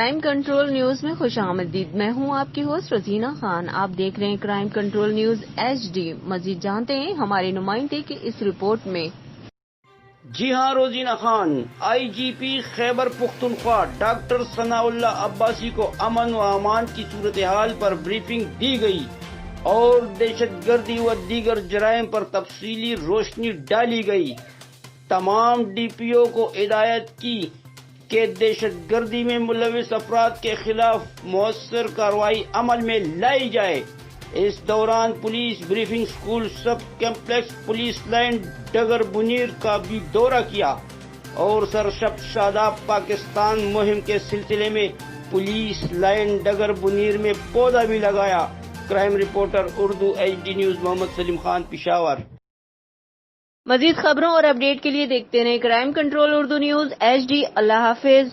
Crime control news میں خوش آمدید. میں ہوں آپ کی ہوسٹ رزینہ خان. آپ دیکھ رہے ہیں کرائم کنٹرول نیوز HD. مزید جانتے ہیں ہمارے نمائندے کی اس رپورٹ میں. جی ہاں روزینہ خان، IGP خیبر پختونخوا ڈاکٹر ثناء اللہ عباسی کو امن و امان کی صورتحال پر بریفنگ دی گئی اور دہشت گردی و دیگر جرائم پر تفصیلی روشنی ڈالی گئی. تمام DPO کو ہدایت کی کہ دہشت گردی میں ملوث افراد کے خلاف مؤثر کارروائی عمل میں لائی جائے. اس دوران پولیس بریفنگ اسکول سب کمپلیکس پولیس لائن ڈگر بنیر کا بھی دورہ کیا اور سرشب شاداب پاکستان مہم کے سلسلے میں پولیس لائن ڈگر بنیر میں پودا بھی لگایا. Crime reporter Urdu HD news Muhammad Salim Khan, Peshawar. مزید خبروں اور اپڈیٹ کے لیے دیکھتے رہیں crime control Urdu news HD. اللہ حافظ.